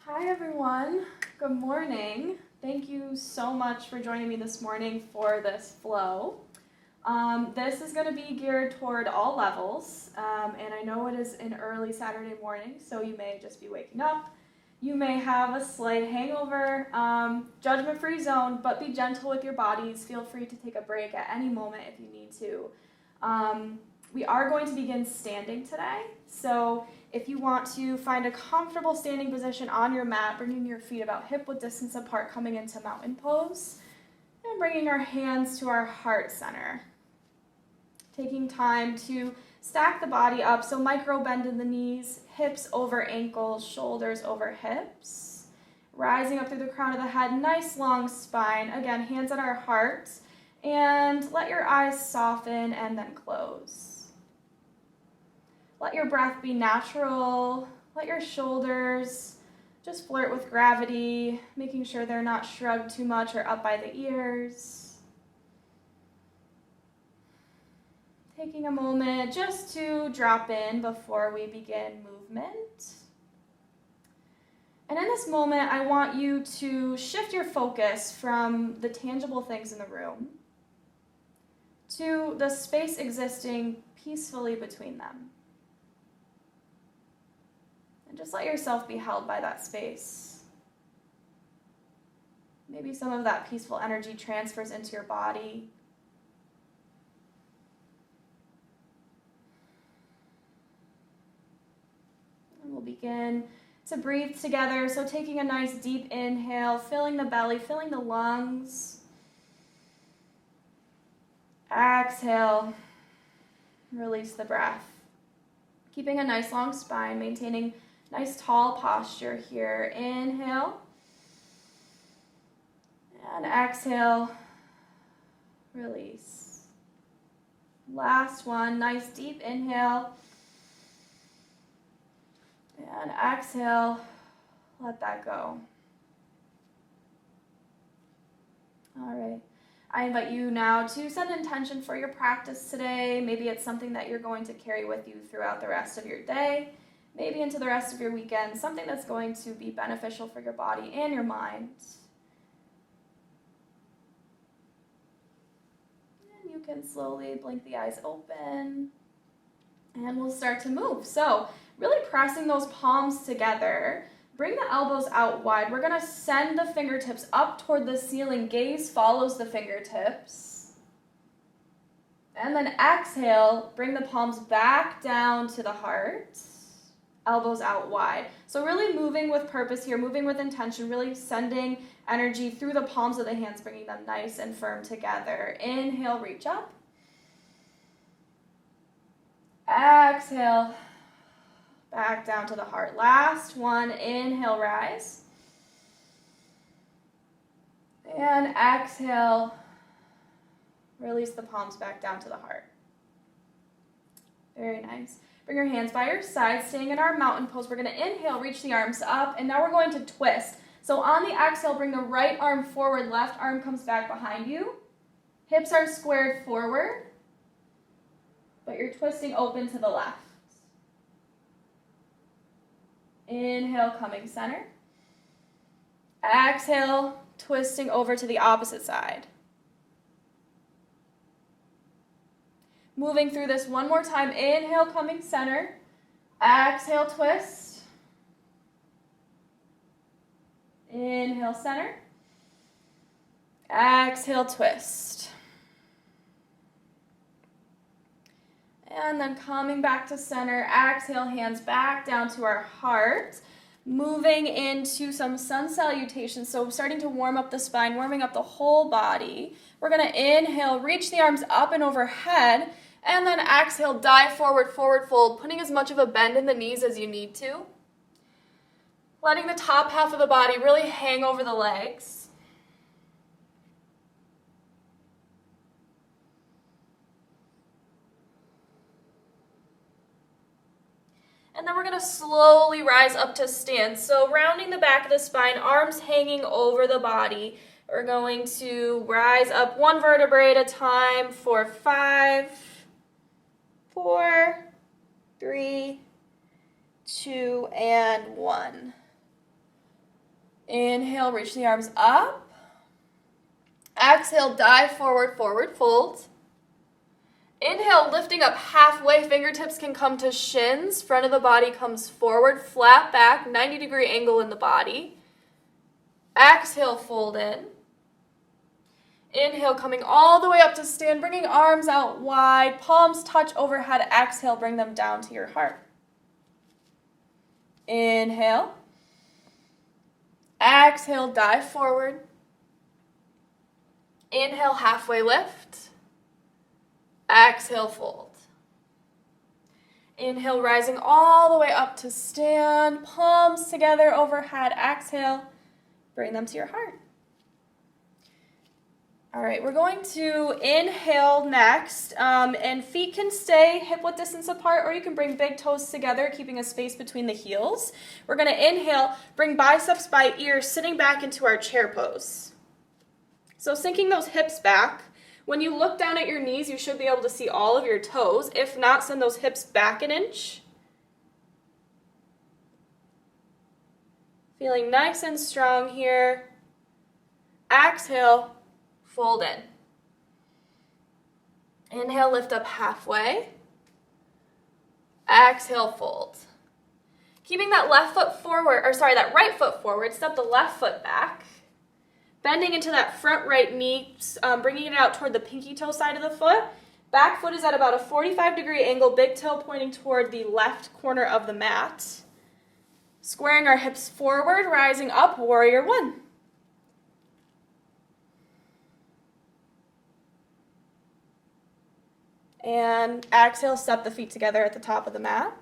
Hi everyone, good morning. Thank you so much for joining me this morning for this flow. This is going to be geared toward all levels, and I know it is an early Saturday morning, so you may just be waking up. You may have a slight hangover, judgment-free zone, but be gentle with your bodies. Feel free to take a break at any moment if you need to. We are going to begin standing today, so if you want to find a comfortable standing position on your mat, bringing your feet about hip-width distance apart, coming into mountain pose, and bringing our hands to our heart center. Taking time to stack the body up, so micro bend in the knees, hips over ankles, shoulders over hips. Rising up through the crown of the head, nice long spine. Again, hands at our heart, and let your eyes soften and then close. Let your breath be natural. Let your shoulders just flirt with gravity, making sure they're not shrugged too much or up by the ears. Taking a moment just to drop in before we begin movement. And in this moment, I want you to shift your focus from the tangible things in the room to the space existing peacefully between them. And just let yourself be held by that space. Maybe some of that peaceful energy transfers into your body. And we'll begin to breathe together. So taking a nice deep inhale, filling the belly, filling the lungs. Exhale, release the breath. Keeping a nice long spine, maintaining nice tall posture here. Inhale. And exhale, release. Last one, nice deep inhale. And exhale, let that go. All right. I invite you now to set an intention for your practice today. Maybe it's something that you're going to carry with you throughout the rest of your day, maybe into the rest of your weekend, something that's going to be beneficial for your body and your mind. And you can slowly blink the eyes open, and we'll start to move. So really pressing those palms together. Bring the elbows out wide. We're going to send the fingertips up toward the ceiling. Gaze follows the fingertips. And then exhale, bring the palms back down to the heart. Elbows out wide. So really moving with purpose here, moving with intention, really sending energy through the palms of the hands, bringing them nice and firm together. Inhale, reach up. Exhale. Back down to the heart. Last one, inhale, rise. And exhale, release the palms back down to the heart. Very nice. Bring your hands by your side, staying in our mountain pose. We're going to inhale, reach the arms up, and now we're going to twist. So on the exhale, bring the right arm forward, left arm comes back behind you. Hips are squared forward, but you're twisting open to the left. Inhale, coming center. Exhale, twisting over to the opposite side. Moving through this one more time. Inhale, coming center. Exhale, twist. Inhale, center. Exhale, twist. And then coming back to center, exhale, hands back down to our heart. Moving into some sun salutations. So starting to warm up the spine, warming up the whole body. We're going to inhale, reach the arms up and overhead. And then exhale, dive forward, forward fold, putting as much of a bend in the knees as you need to. Letting the top half of the body really hang over the legs. And then we're going to slowly rise up to stand. So rounding the back of the spine, arms hanging over the body. We're going to rise up one vertebrae at a time for 5, 4, 3, 2, and 1. Inhale, reach the arms up. Exhale, dive forward, forward fold. Inhale, lifting up halfway, fingertips can come to shins. Front of the body comes forward, flat back, 90-degree angle in the body. Exhale, fold in. Inhale, coming all the way up to stand, bringing arms out wide, palms touch overhead. Exhale, bring them down to your heart. Inhale. Exhale, dive forward. Inhale, halfway lift. Exhale, fold. Inhale, rising all the way up to stand, palms together overhead. Exhale, bring them to your heart. All right, we're going to inhale next, and feet can stay hip-width distance apart, or you can bring big toes together, keeping a space between the heels. We're going to inhale, bring biceps by ear, sitting back into our chair pose. So sinking those hips back. When you look down at your knees, you should be able to see all of your toes. If not, send those hips back an inch. Feeling nice and strong here. Exhale. Fold in. Inhale, lift up halfway. Exhale, fold. Keeping that that right foot forward, step the left foot back. Bending into that front right knee, bringing it out toward the pinky toe side of the foot. Back foot is at about a 45-degree angle, big toe pointing toward the left corner of the mat. Squaring our hips forward, rising up, warrior one. And exhale, step the feet together at the top of the mat.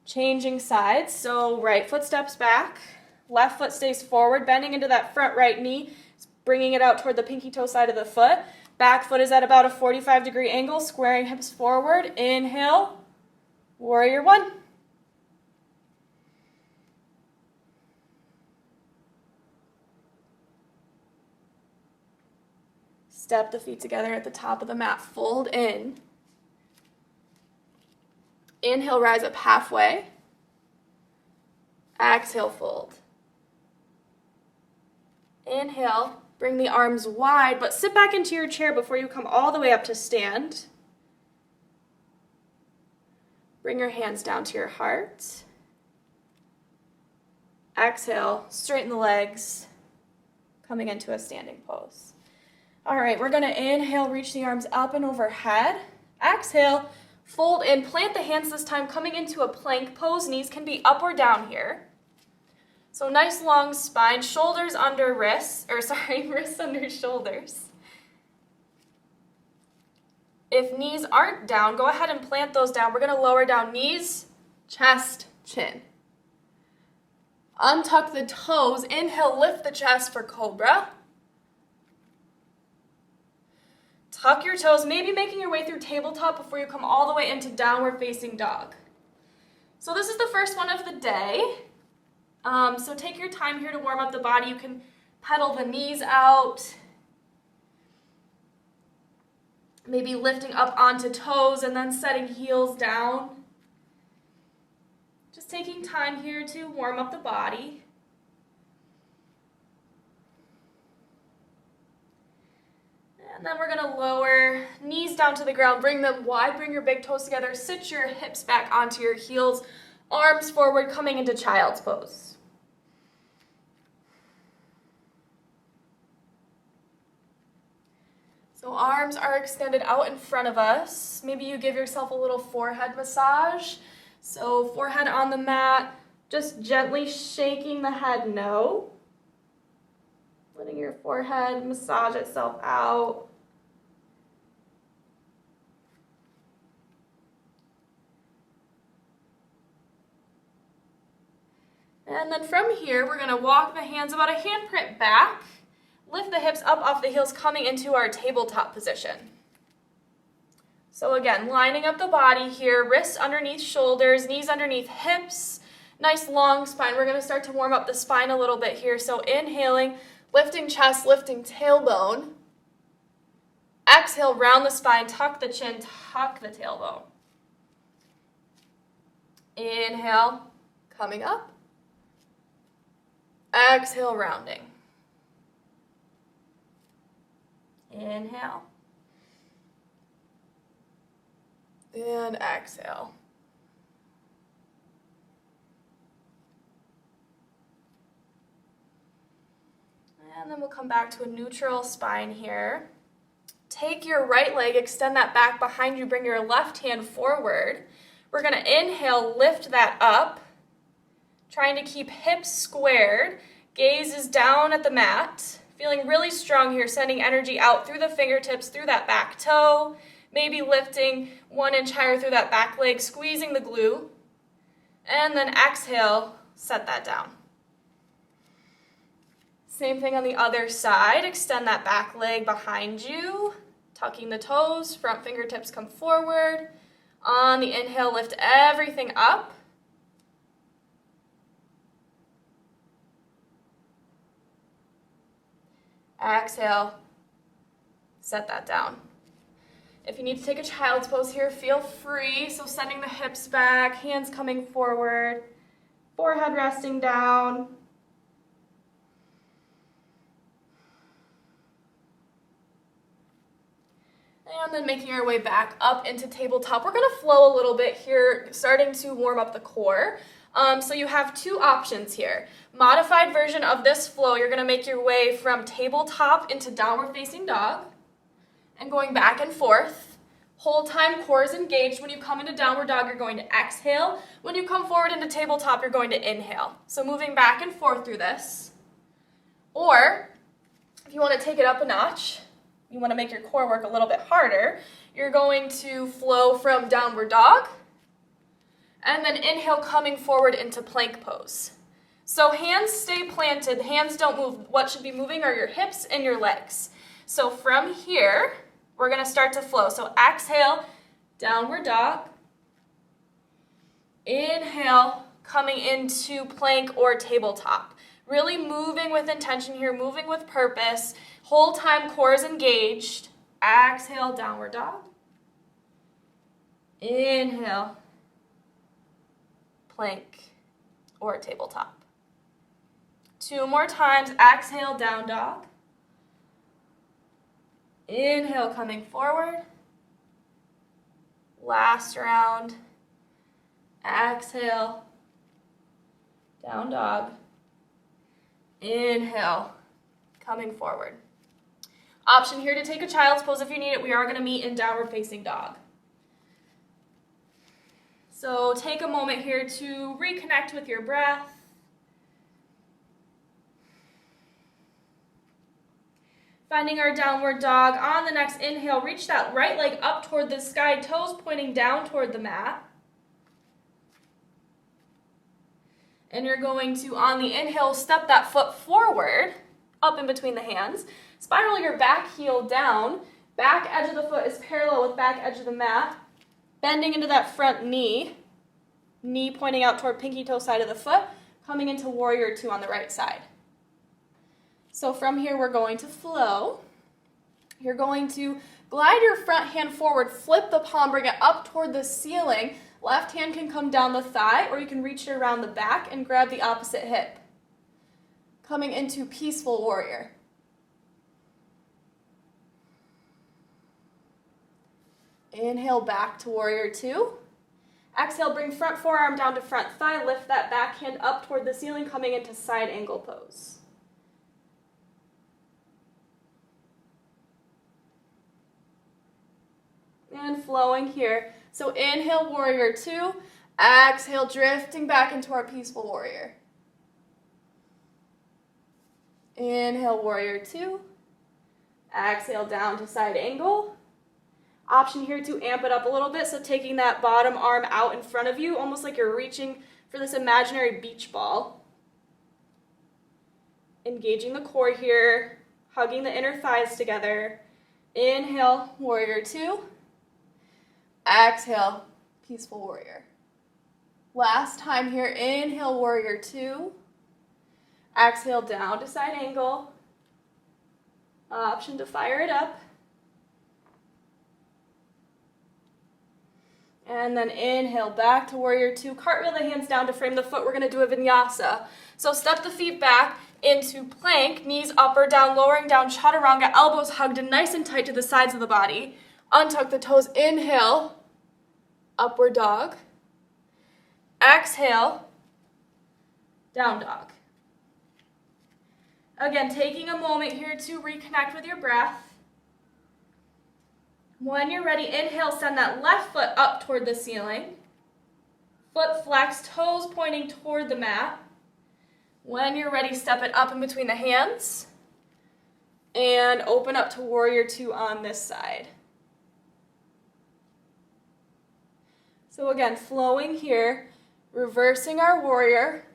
Changing sides, so right foot steps back, left foot stays forward, bending into that front right knee, bringing it out toward the pinky toe side of the foot. Back foot is at about a 45-degree angle, squaring hips forward. Inhale, warrior one. Step the feet together at the top of the mat, fold in. Inhale, rise up halfway. Exhale, fold. Inhale, bring the arms wide, but sit back into your chair before you come all the way up to stand. Bring your hands down to your heart. Exhale, straighten the legs, coming into a standing pose. All right, we're gonna inhale, reach the arms up and overhead. Exhale, fold in, plant the hands this time, coming into a plank pose. Knees can be up or down here. So nice long spine, shoulders under wrists, wrists under shoulders. If knees aren't down, go ahead and plant those down. We're gonna lower down knees, chest, chin. Untuck the toes, inhale, lift the chest for cobra. Tuck your toes, maybe making your way through tabletop before you come all the way into downward facing dog. So this is the first one of the day. So take your time here to warm up the body. You can pedal the knees out. Maybe lifting up onto toes and then setting heels down. Just taking time here to warm up the body. And then we're gonna lower knees down to the ground, bring them wide, bring your big toes together, sit your hips back onto your heels, arms forward, coming into child's pose. So arms are extended out in front of us. Maybe you give yourself a little forehead massage. So forehead on the mat, just gently shaking the head no. Letting your forehead massage itself out. And then from here, we're gonna walk the hands about a handprint back, lift the hips up off the heels, coming into our tabletop position. So again, lining up the body here, wrists underneath shoulders, knees underneath hips, nice long spine. We're gonna start to warm up the spine a little bit here. So inhaling, lifting chest, lifting tailbone. Exhale, round the spine, tuck the chin, tuck the tailbone. Inhale, coming up. Exhale, rounding. Inhale. And exhale. And then we'll come back to a neutral spine here. Take your right leg, extend that back behind you, bring your left hand forward. We're going to inhale, lift that up, trying to keep hips squared. Gaze is down at the mat. Feeling really strong here, sending energy out through the fingertips, through that back toe. Maybe lifting 1 inch higher through that back leg, squeezing the glute. And then exhale, set that down. Same thing on the other side. Extend that back leg behind you, tucking the toes, front fingertips come forward. On the inhale, lift everything up. Exhale, set that down. If you need to take a child's pose here, feel free. So sending the hips back, hands coming forward, forehead resting down. And then making our way back up into tabletop. We're going to flow a little bit here, starting to warm up the core. So you have 2 options here. Modified version of this flow, you're going to make your way from tabletop into downward facing dog and going back and forth. Whole time core is engaged. When you come into downward dog, you're going to exhale. When you come forward into tabletop, you're going to inhale. So moving back and forth through this. Or if you want to take it up a notch, you want to make your core work a little bit harder, you're going to flow from downward dog and then inhale coming forward into plank pose. So hands stay planted, hands don't move. What should be moving are your hips and your legs. So from here, we're going to start to flow. So exhale, downward dog. Inhale, coming into plank or tabletop. Really moving with intention here, moving with purpose. Whole time core is engaged. Exhale, downward dog. Inhale, plank or tabletop. 2 more times. Exhale, down dog. Inhale, coming forward. Last round. Exhale, down dog. Inhale, coming forward. Option here to take a child's pose if you need it. We are going to meet in downward facing dog. So take a moment here to reconnect with your breath. Finding our downward dog. On the next inhale, reach that right leg up toward the sky, toes pointing down toward the mat. And you're going to, on the inhale, step that foot forward, up in between the hands. Spiral your back heel down. Back edge of the foot is parallel with back edge of the mat. Bending into that front knee. Knee pointing out toward pinky toe side of the foot. Coming into warrior 2 on the right side. So from here, we're going to flow. You're going to glide your front hand forward, flip the palm, bring it up toward the ceiling. Left hand can come down the thigh, or you can reach it around the back and grab the opposite hip. Coming into peaceful warrior. Inhale back to warrior 2. Exhale, bring front forearm down to front thigh. Lift that back hand up toward the ceiling, coming into side angle pose. And flowing here. So inhale, warrior 2. Exhale, drifting back into our peaceful warrior. Inhale, warrior 2. Exhale, down to side angle. Option here to amp it up a little bit. So taking that bottom arm out in front of you, almost like you're reaching for this imaginary beach ball. Engaging the core here, hugging the inner thighs together. Inhale, warrior 2. Exhale, peaceful warrior. Last time here, inhale, warrior 2. Exhale, down to side angle. Option to fire it up. And then inhale, back to warrior 2. Cartwheel the hands down to frame the foot. We're going to do a vinyasa. So step the feet back, into plank, knees up or down, lowering down, chaturanga, elbows hugged and nice and tight to the sides of the body. Untuck the toes, inhale, upward dog. Exhale, down dog. Again, taking a moment here to reconnect with your breath. When you're ready, inhale, send that left foot up toward the ceiling. Foot flex, toes pointing toward the mat. When you're ready, step it up in between the hands and open up to warrior two on this side. So again, flowing here, reversing our warrior,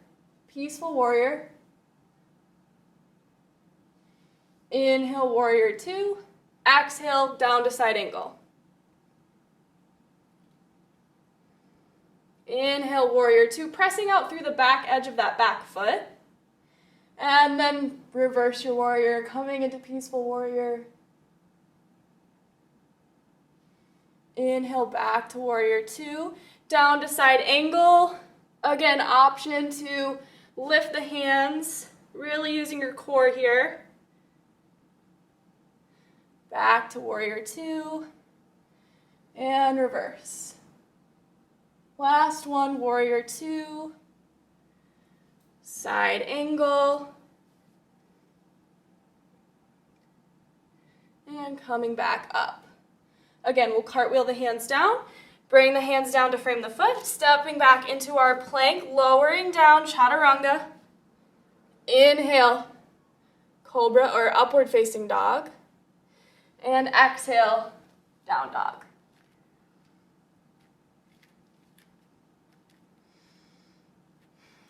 peaceful warrior. Inhale, warrior two. Exhale, down to side angle. Inhale, warrior two, pressing out through the back edge of that back foot. And then reverse your warrior, coming into peaceful warrior. Inhale, back to warrior two, down to side angle. Again, option to lift the hands, really using your core here. Back to warrior two, and reverse. Last one, warrior two, side angle, and coming back up. Again, we'll cartwheel the hands down, bring the hands down to frame the foot, stepping back into our plank, lowering down, chaturanga. Inhale, cobra or upward facing dog. And exhale, down dog.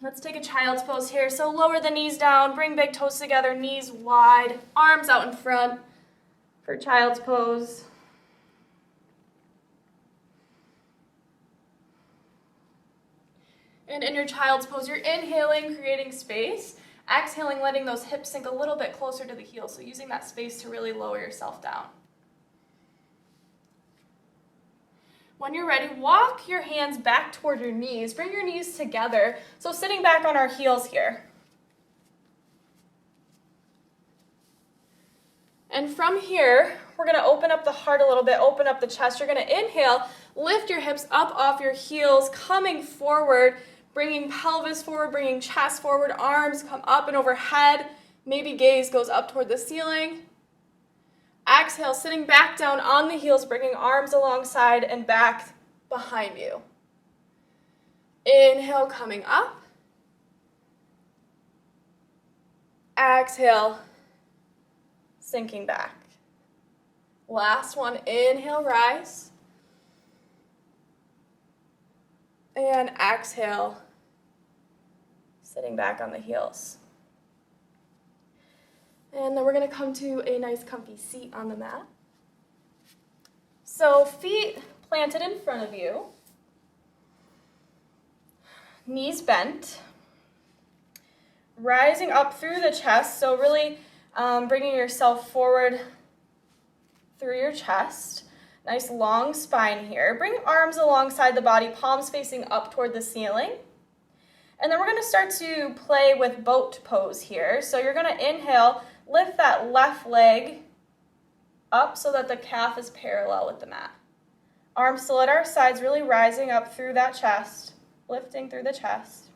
Let's take a child's pose here. So lower the knees down, bring big toes together, knees wide, arms out in front for child's pose. And in your child's pose, you're inhaling, creating space. Exhaling, letting those hips sink a little bit closer to the heels, so using that space to really lower yourself down. When you're ready, walk your hands back toward your knees. Bring your knees together, so sitting back on our heels here. And from here, we're going to open up the heart a little bit, open up the chest. You're going to inhale, lift your hips up off your heels, coming forward, bringing pelvis forward, bringing chest forward, arms come up and overhead. Maybe gaze goes up toward the ceiling. Exhale, sitting back down on the heels, bringing arms alongside and back behind you. Inhale, coming up. Exhale, sinking back. Last one, inhale, rise. And exhale, sitting back on the heels. And then we're going to come to a nice comfy seat on the mat. So feet planted in front of you, knees bent, rising up through the chest, so really bringing yourself forward through your chest. Nice long spine here. Bring arms alongside the body, palms facing up toward the ceiling. And then we're going to start to play with boat pose here. So you're going to inhale, lift that left leg up so that the calf is parallel with the mat. Arms still at our sides, really rising up through that chest, lifting through the chest.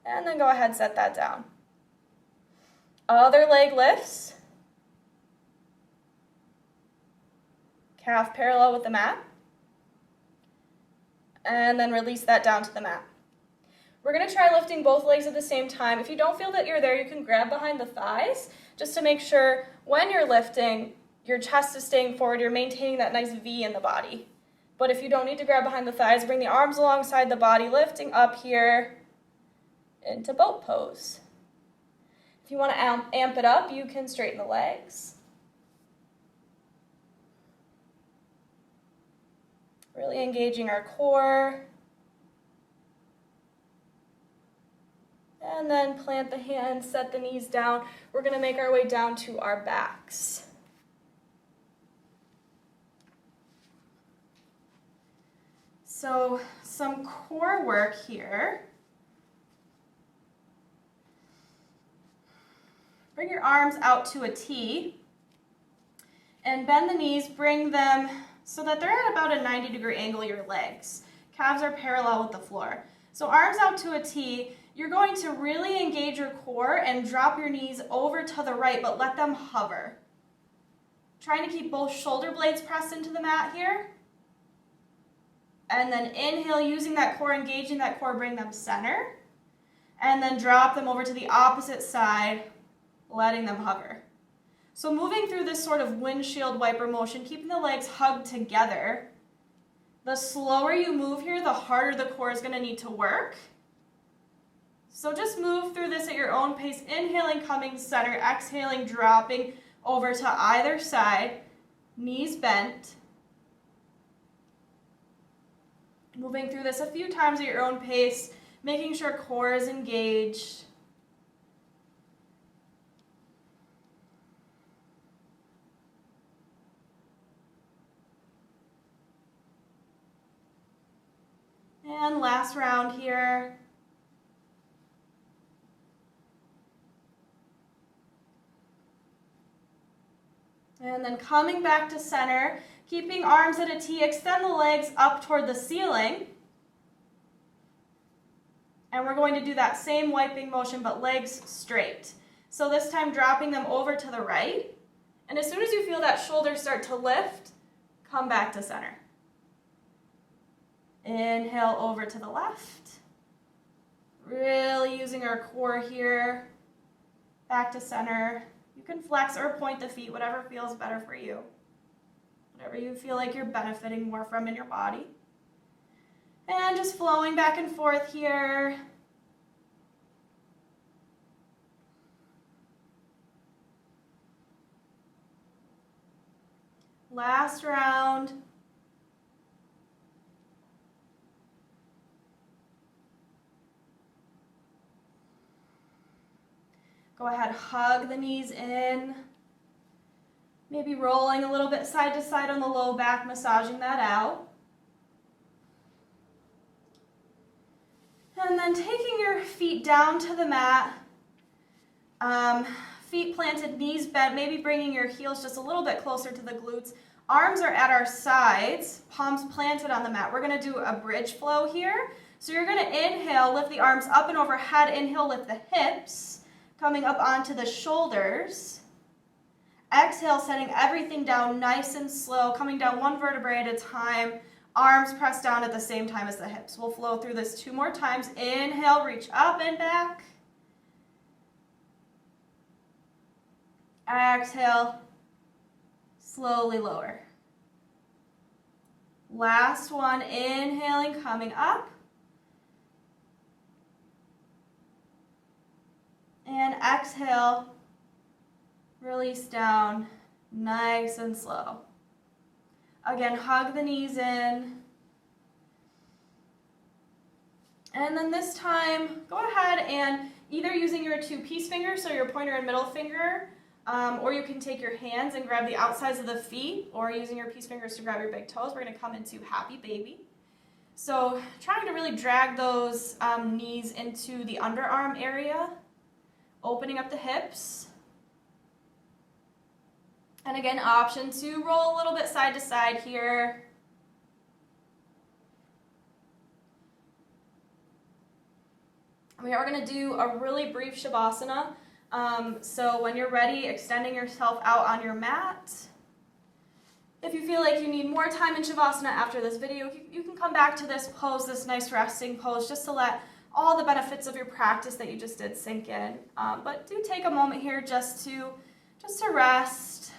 And then go ahead, set that down. Other leg lifts. Calf parallel with the mat. And then release that down to the mat. We're going to try lifting both legs at the same time. If you don't feel that you're there, you can grab behind the thighs just to make sure when you're lifting, your chest is staying forward, you're maintaining that nice V in the body. But if you don't need to grab behind the thighs, bring the arms alongside the body, lifting up here into boat pose. If you want to amp it up, you can straighten the legs. Really engaging our core. And then plant the hands, set the knees down. We're going to make our way down to our backs. So some core work here. Bring your arms out to a T and bend the knees, bring them so that they're at about a 90-degree angle, your legs. Calves are parallel with the floor. So arms out to a T, you're going to really engage your core and drop your knees over to the right, but let them hover. Trying to keep both shoulder blades pressed into the mat here. And then inhale, using that core, engaging that core, bring them center. And then drop them over to the opposite side, letting them hover. So moving through this sort of windshield wiper motion, keeping the legs hugged together. The slower you move here, the harder the core is going to need to work. So just move through this at your own pace, inhaling, coming center, exhaling, dropping over to either side, knees bent. Moving through this a few times at your own pace, making sure core is engaged. And last round here. And then coming back to center, keeping arms at a T, extend the legs up toward the ceiling. And we're going to do that same wiping motion, but legs straight. So this time dropping them over to the right. And as soon as you feel that shoulder start to lift, come back to center. Inhale over to the left. Really using our core here. Back to center. You can flex or point the feet, whatever feels better for you. Whatever you feel like you're benefiting more from in your body. And just flowing back and forth here. Last round. Go ahead, hug the knees in. Maybe rolling a little bit side to side on the low back, massaging that out. And then taking your feet down to the mat, feet planted, knees bent, maybe bringing your heels just a little bit closer to the glutes. Arms are at our sides, palms planted on the mat. We're going to do a bridge flow here. So you're going to inhale, lift the arms up and overhead. Inhale, lift the hips, coming up onto the shoulders. Exhale, setting everything down nice and slow, coming down one vertebrae at a time. Arms pressed down at the same time as the hips. We'll flow through this 2 more times. Inhale, reach up and back. Exhale, slowly lower. Last one, inhaling, coming up. And exhale, release down, nice and slow. Again, hug the knees in. And then this time, go ahead and either using your 2 peace fingers, so your pointer and middle finger, or you can take your hands and grab the outsides of the feet, or using your peace fingers to grab your big toes. We're going to come into happy baby. So trying to really drag those knees into the underarm area, opening up the hips. And again, option to roll a little bit side to side here. We are going to do a really brief Shavasana. So when you're ready, extending yourself out on your mat. If you feel like you need more time in Shavasana after this video, you can come back to this pose, this nice resting pose, just to let all the benefits of your practice that you just did sink in. But do take a moment here just to rest.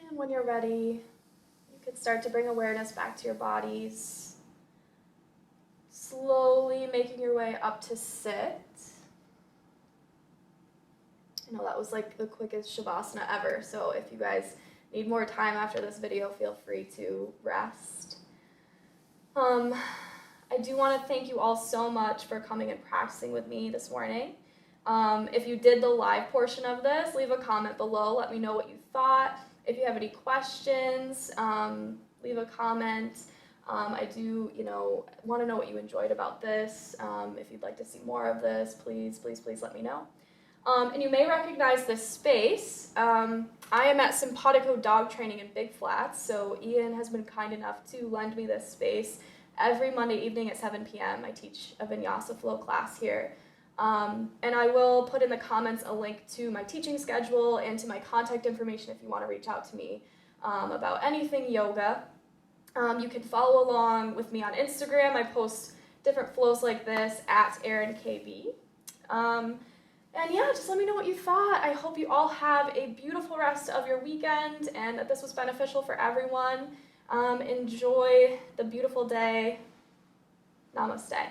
And when you're ready, you can start to bring awareness back to your bodies. Slowly making your way up to sit. I know that was like the quickest Shavasana ever, so if you guys need more time after this video, feel free to rest. I do want to thank you all so much for coming and practicing with me this morning. If you did the live portion of this, leave a comment below. Let me know what you thought. If you have any questions, leave a comment. I do, want to know what you enjoyed about this. If you'd like to see more of this, please let me know. And you may recognize this space. I am at Simpatico Dog Training in Big Flats, so Ian has been kind enough to lend me this space. Every Monday evening at 7 p.m. I teach a vinyasa flow class here. And I will put in the comments a link to my teaching schedule and to my contact information if you want to reach out to me about anything yoga. You can follow along with me on Instagram. I post different flows like this at ErinKB. And yeah, just let me know what you thought. I hope you all have a beautiful rest of your weekend and that this was beneficial for everyone. Enjoy the beautiful day. Namaste.